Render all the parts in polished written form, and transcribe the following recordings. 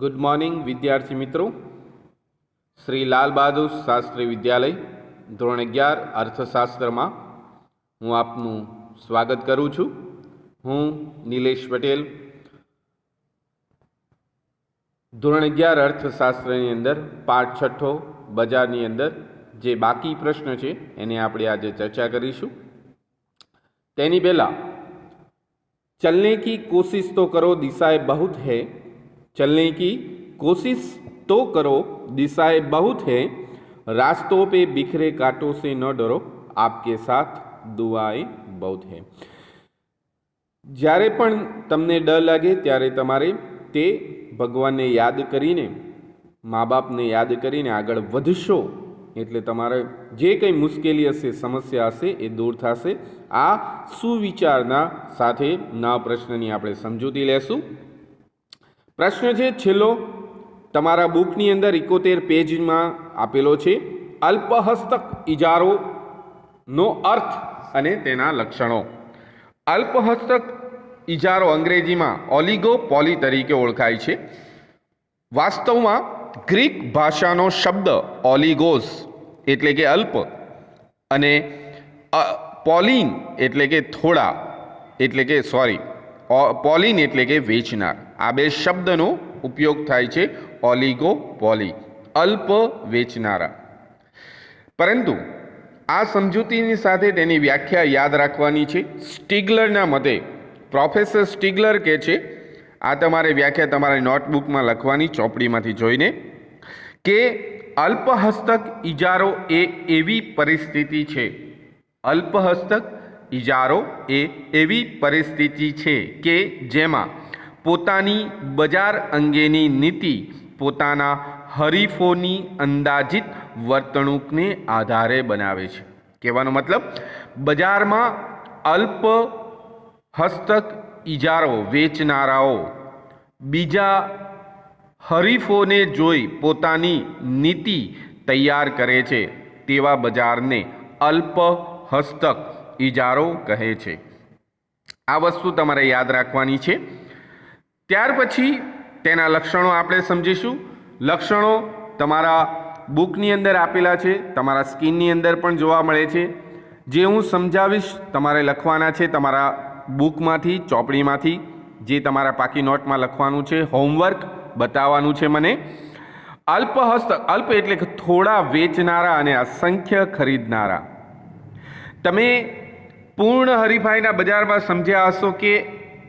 Good morning વિદ્યાર્થી મિત્રો. શ્રી લાલ બહાદુર શાસ્ત્રી વિદ્યાલય ધોરણ 11 અર્થશાસ્ત્રમાં હું આપનું સ્વાગત કરું છું. હું નિલેશ પટેલ. ધોરણ 11 અર્થશાસ્ત્રની અંદર પાઠ છઠ્ઠો બજારની અંદર જે બાકી પ્રશ્ન છે એને આપણે આજે ચર્ચા કરીશું. તેની પહેલાં चलने की कोशिश तो करो दिशाएं बहुत है, चलने की कोशिश तो करो दिशाएं बहुत है, रास्तों पे बिखरे कांटों से न डरो, आपके साथ दुआएं बहुत है. જ્યારે પણ તમને ડર લાગે ત્યારે તમારે તે ભગવાનને યાદ કરીને, મા બાપને યાદ કરીને આગળ વધશો એટલે તમારે જે કંઈ મુશ્કેલી હશે, સમસ્યા હશે એ દૂર થશે. આ સુવિચારના સાથે ના પ્રશ્નની આપણે સમજૂતી લેશું. પ્રશ્ન છે છેલ્લો, તમારા બુકની અંદર 71 પેજમાં આપેલો છે. અલ્પહસ્તક ઇજારોનો અર્થ અને તેના લક્ષણો. અલ્પહસ્તક ઇજારો અંગ્રેજીમાં ઓલિગોપોલી તરીકે ઓળખાય છે. વાસ્તવમાં ગ્રીક ભાષાનો શબ્દ ઓલિગોસ એટલે કે અલ્પ અને પોલિન એટલે કે થોડા એટલે કે પોલિન એટલે કે વેચનાર, આ બે શબ્દનો ઉપયોગ થાય છે. ઓલિગોપોલી, અલ્પ વેચનારા. પરંતુ આ સમજૂતીની સાથે તેની વ્યાખ્યા યાદ રાખવાની છે. સ્ટીગલરના મતે, પ્રોફેસર સ્ટીગલર કહે છે, આ તમારે વ્યાખ્યા તમારી નોટબુકમાં લખવાની, ચોપડીમાંથી જોઈને, કે અલ્પહસ્તક ઇજારો એ એવી પરિસ્થિતિ છે, અલ્પહસ્તક ઇજારો એ એવી પરિસ્થિતિ છે કે જેમાં પોતાની બજાર અંગેની નીતિ પોતાના હરીફોની અંદાજિત વર્તણૂકને આધારે બનાવે છે. કહેવાનો મતલબ, બજારમાં અલ્પ હસ્તક ઇજારો વેચનારાઓ બીજા હરીફોને જોઈ પોતાની નીતિ તૈયાર કરે છે તેવા બજારને અલ્પ હસ્તક ઇજારો કહે છે. આ વસ્તુ તમારે યાદ રાખવાની છે. ત્યાર પછી તેના લક્ષણો આપણે સમજીશું. લક્ષણો તમારા બુકની અંદર આપેલા છે, તમારા સ્ક્રીનની અંદર પણ જોવા મળે છે. જે હું સમજાવીશ તમારે લખવાના છે તમારા બુકમાંથી, ચોપડીમાંથી, જે તમારા પાકી નોટમાં લખવાનું છે. હોમવર્ક બતાવવાનું છે મને. અલ્પહસ્તક, અલ્પ એટલે કે થોડા વેચનારા અને અસંખ્ય ખરીદનારા. તમે પૂર્ણ હરીફાઈના બજારમાં સમજ્યા હશો કે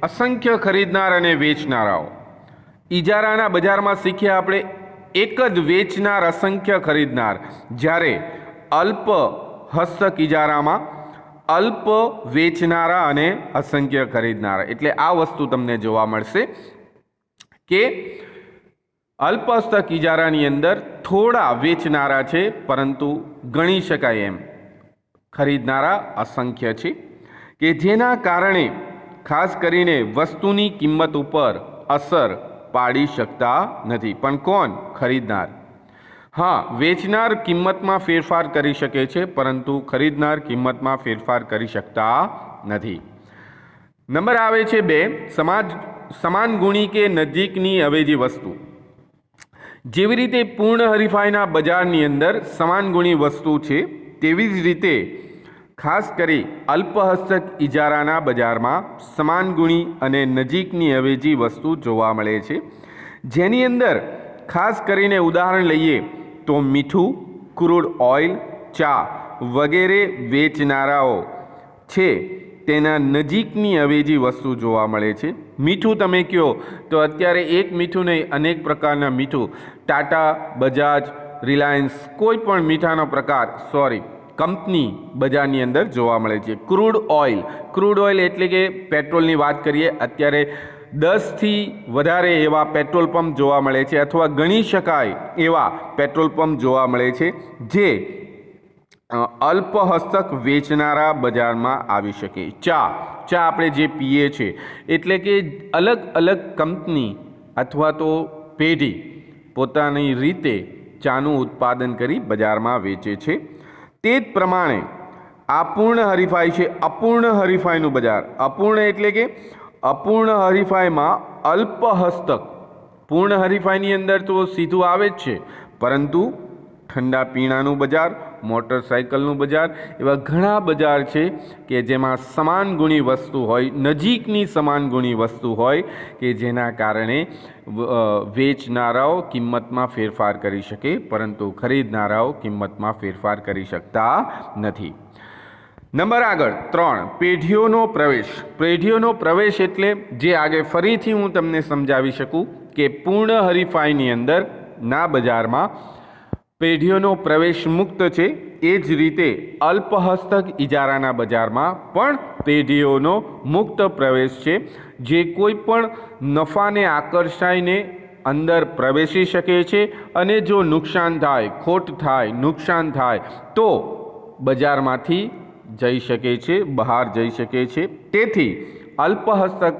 અસંખ્ય ખરીદનાર અને વેચનારાઓ. ઇજારાના બજારમાં શીખ્યા આપણે એક જ વેચનાર, અસંખ્ય ખરીદનાર. જ્યારે અલ્પ હસ્તક ઇજારામાં અલ્પ વેચનારા અને અસંખ્ય ખરીદનારા. એટલે આ વસ્તુ તમને જોવા મળશે કે અલ્પહસ્તક ઇજારાની અંદર થોડા વેચનારા છે, પરંતુ ગણી શકાય એમ ખરીદનારા અસંખ્ય છે, કે જેના કારણે ખાસ કરીને વસ્તુની કિંમત ઉપર અસર પાડી શકતા નથી. પણ કોણ? ખરીદનાર. હા, વેચનાર કિંમતમાં ફેરફાર કરી શકે છે, પરંતુ ખરીદનાર કિંમતમાં ફેરફાર કરી શકતા નથી. નંબર આવે છે 2, સમાન ગુણી કે નજીકની અવેજી વસ્તુ. જેવી રીતે પૂર્ણ હરીફાઈના બજારની અંદર સમાન ગુણી વસ્તુ છે, તેવી જ રીતે ખાસ કરી અલ્પહસ્તક ઇજારાના બજારમાં સમાન ગુણી અને નજીકની અવેજી વસ્તુ જોવા મળે છે. જેની અંદર ખાસ કરીને ઉદાહરણ લઈએ તો મીઠું, ક્રૂડ ઓઇલ, ચા વગેરે વેચનારાઓ છે તેના નજીકની અવેજી વસ્તુ જોવા મળે છે. મીઠું તમે કહો તો અત્યારે એક મીઠું નહીં, અનેક પ્રકારના મીઠું, ટાટા, બજાજ, રિલાયન્સ, કોઈ પણ મીઠાનો પ્રકાર, કંપની બજારની અંદર જોવા મળે છે. ક્રૂડ ઓઇલ, ક્રૂડ ઓઇલ એટલે કે પેટ્રોલની વાત કરીએ, અત્યારે 10થી વધારે એવા પેટ્રોલ પંપ જોવા મળે છે, અથવા ગણી શકાય એવા પેટ્રોલ પંપ જોવા મળે છે, જે અલ્પહસ્તક વેચનારા બજારમાં આવી શકે. ચા આપણે જે પીએ છીએ, એટલે કે અલગ અલગ કંપની અથવા તો પેઢી પોતાની રીતે ચાનું ઉત્પાદન કરી બજારમાં વેચે છે. તે જ પ્રમાણે આ પૂર્ણ હરીફાઈ છે. અપૂર્ણ હરીફાઈનું બજાર. અપૂર્ણ એટલે કે અપૂર્ણ હરીફાઈમાં અલ્પહસ્તક પૂર્ણ હરીફાઈની અંદર તો સીધું આવે જ છે, પરંતુ ઠંડા પીણાનું બજાર, મોટરસાઇકલનું બજાર, એવા ઘણા બજાર છે કે જેમાં સમાન ગુણી વસ્તુ હોય, નજીકની સમાન ગુણી વસ્તુ હોય કે જેના કારણે વેચનારાઓ કિંમતમાં ફેરફાર કરી શકે, પરંતુ ખરીદનારાઓ કિંમતમાં ફેરફાર કરી શકતા નથી. નંબર આગળ 3, પેઢીઓનો પ્રવેશ. પેઢીઓનો પ્રવેશ એટલે જે આગળ ફરીથી હું તમને સમજાવી શકું કે પૂર્ણ હરીફાઈની અંદર ના બજારમાં પેઢીઓનો પ્રવેશ મુક્ત છે, એ જ રીતે અલ્પહસ્તક ઇજારાના બજારમાં પણ પેઢીઓનો મુક્ત પ્રવેશ છે. જે કોઈ પણ નફાને આકર્ષાઈને અંદર પ્રવેશી શકે છે અને જો નુકસાન થાય, ખોટ થાય, નુકસાન થાય તો બજારમાંથી જઈ શકે છે, બહાર જઈ શકે છે. તેથી અલ્પહસ્તક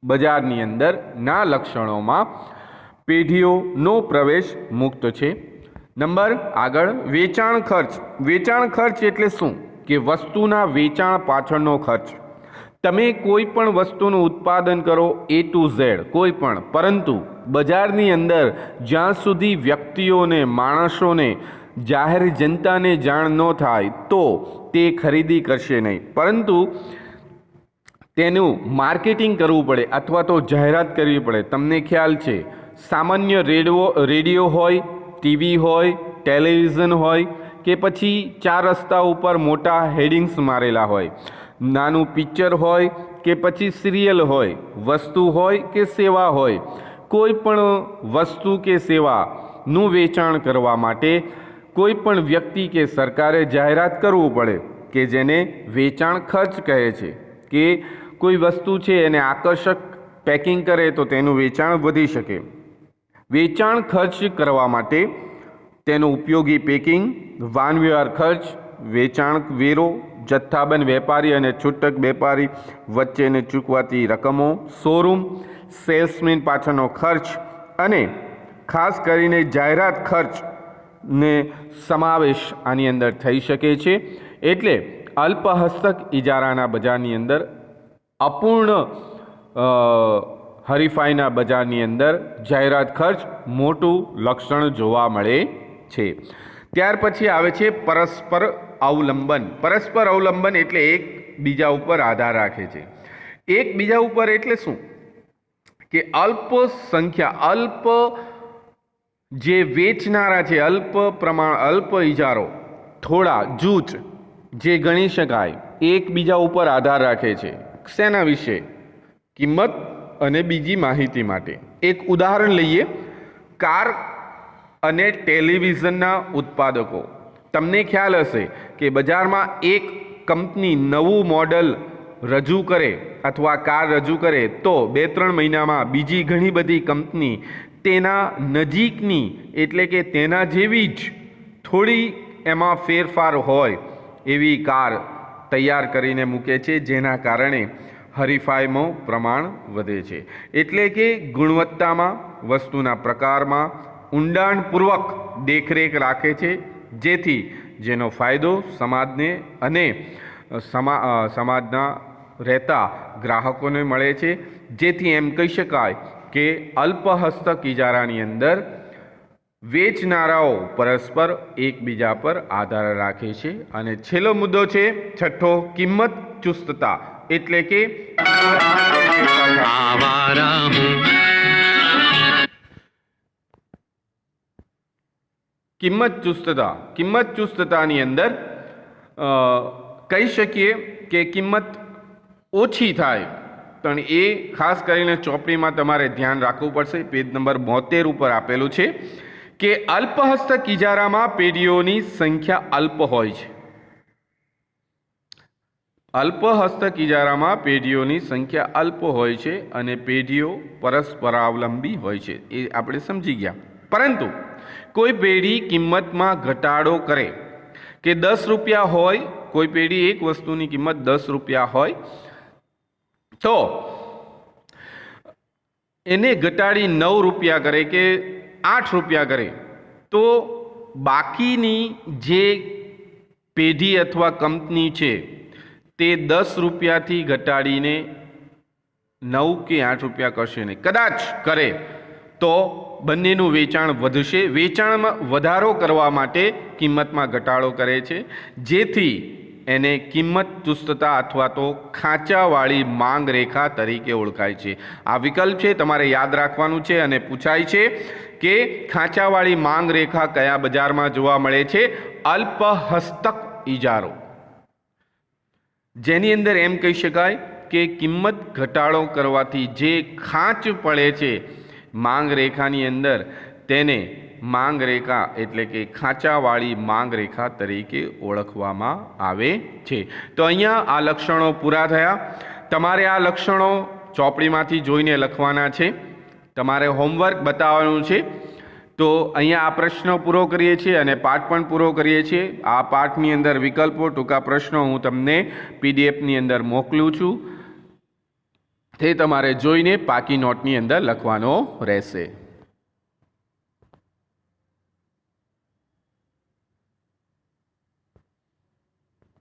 બજારની અંદર ના લક્ષણોમાં પેઢીઓનો પ્રવેશ મુક્ત છે. નંબર આગળ વેચાણ ખર્ચ. વેચાણ ખર્ચ એટલે શું? કે વસ્તુના વેચાણ પાછળનો ખર્ચ. તમે કોઈ પણ વસ્તુનું ઉત્પાદન કરો A to Z કોઈ પણ, પરંતુ બજારની અંદર જ્યાં સુધી વ્યક્તિઓને, માણસોને, જાહેર જનતાને જાણ ન થાય તો તે ખરીદી કરશે નહીં, પરંતુ તેનું માર્કેટિંગ કરવું પડે અથવા તો જાહેરાત કરવી પડે. તમને ખ્યાલ છે, સામાન્ય રેડિયો હોય, ટીવી હોય, ટેલિવિઝન હોય કે પછી 4 રસ્તા ઉપર મોટા હેડિંગ્સ મારેલા હોય, નાનું પિક્ચર હોય કે પછી સિરિયલ હોય, વસ્તુ હોય કે સેવા હોય, કોઈ પણ વસ્તુ કે સેવાનું વેચાણ કરવા માટે કોઈ પણ વ્યક્તિ કે સરકારે જાહેરાત કરવું પડે કે જેને વેચાણ ખર્ચ કહે છે. કે કોઈ વસ્તુ છે એને આકર્ષક પેકિંગ કરે તો તેનું વેચાણ વધી શકે. વેચાણ ખર્ચ કરવા માટે તેનું ઉપયોગી પેકિંગ, વાહન વ્યવહાર ખર્ચ, વેચાણ વેરો, જથ્થાબંધ વેપારી અને છૂટક વેપારી વચ્ચેને ચૂકવાતી રકમો, શોરૂમ, સેલ્સમેન પાછળનો ખર્ચ અને ખાસ કરીને જાહેરાત ખર્ચને સમાવેશ આની અંદર થઈ શકે છે. એટલે અલ્પહસ્તક ઇજારાના બજારની અંદર અપૂર્ણ હરીફાઈના બજારની અંદર જાહેરાત ખર્ચ મોટું લક્ષણ જોવા મળે છે. ત્યાર પછી આવે છે પરસ્પર અવલંબન. પરસ્પર અવલંબન એટલે એક બીજા ઉપર આધાર રાખે છે. એક બીજા ઉપર એટલે શું? કે અલ્પ સંખ્યા, અલ્પ જે વેચનારા છે, અલ્પ ઇજારો, થોડા જૂથ જે ગણી શકાય, એકબીજા ઉપર આધાર રાખે છે. શેના વિશે? કિંમત અને બીજી માહિતી માટે. એક ઉદાહરણ લઈએ, કાર અને ટેલિવિઝનના ઉત્પાદકો. તમને ખ્યાલ હશે કે બજારમાં એક કંપની નવું મોડલ રજૂ કરે અથવા કાર રજૂ કરે તો 2-3 મહિનામાં બીજી ઘણી બધી કંપની તેના નજીકની એટલે કે તેના જેવી જ થોડી એમાં ફેરફાર હોય એવી કાર તૈયાર કરીને મૂકે છે, જેના કારણે હરીફાઈમાં પ્રમાણ વધે છે. એટલે કે ગુણવત્તામાં, વસ્તુના પ્રકારમાં ઊંડાણપૂર્વક દેખરેખ રાખે છે, જેથી જેનો ફાયદો સમાજને અને સમાજના રહેતા ગ્રાહકોને મળે છે. જેથી એમ કહી શકાય કે અલ્પહસ્તક ઇજારાની અંદર વેચનારાઓ પરસ્પર એકબીજા પર આધાર રાખે છે. અને છેલ્લો મુદ્દો છે 6, કિંમત ચુસ્તતા. એટલે કે કિંમત ચુસ્તતા. કિંમત ચુસ્તતાની અંદર કહી શકીએ કે કિંમત ઓછી થાય, પણ એ ખાસ કરીને ચોપડીમાં તમારે ધ્યાન રાખવું પડશે. પેજ નંબર 72 ઉપર આપેલું છે કે અલ્પહસ્તક ઇજારામાં પેઢીઓની સંખ્યા અલ્પ હોય છે. અલ્પહસ્તક ઇજારામાં પેઢીઓની સંખ્યા અલ્પ હોય છે અને પેઢીઓ પરસ્પરાવલંબી હોય છે, એ આપણે સમજી ગયા. પરંતુ કોઈ પેઢી કિંમતમાં ઘટાડો કરે કે 10 રૂપિયા હોય, કોઈ પેઢી એક વસ્તુની કિંમત 10 રૂપિયા હોય તો એને ઘટાડી 9 રૂપિયા કરે કે 8 રૂપિયા કરે, તો બાકીની જે પેઢી અથવા કંપની છે તે 10 રૂપિયાથી ઘટાડીને 9 કે 8 રૂપિયા કરશે નહીં. કદાચ કરે તો બંનેનું વેચાણ વધશે. વેચાણમાં વધારો કરવા માટે કિંમતમાં ઘટાડો કરે છે, જેથી એને કિંમત ચુસ્તતા અથવા તો ખાંચાવાળી માંગ રેખા તરીકે ઓળખાય છે. આ વિકલ્પ છે, તમારે યાદ રાખવાનું છે. અને પૂછાય છે કે ખાંચાવાળી માંગ રેખા કયા બજારમાં જોવા મળે છે? અલ્પહસ્તક ઇજારો, જેની અંદર એમ કહી શકાય કે કિંમત ઘટાડો કરવાથી જે ખાંચ પડે છે માંગ રેખાની અંદર, તેને માંગ રેખા એટલે કે ખાંચાવાળી માંગ રેખા તરીકે ઓળખવામાં આવે છે. તો અહીંયા આ લક્ષણો પૂરા થયા. તમારે આ લક્ષણો ચોપડીમાંથી જોઈને લખવાના છે. તમારે હોમવર્ક બતાવવાનું છે. તો અહીંયા આ પ્રશ્ન પૂરો કરીએ છીએ અને પાઠ પણ પૂરો કરીએ છીએ. આ પાઠની અંદર વિકલ્પો, ટૂંકા પ્રશ્નો હું તમને પીડીએફની અંદર મોકલું છું. તે તમારે જોઈને પાકી નોટની અંદર લખવાનો રહેશે.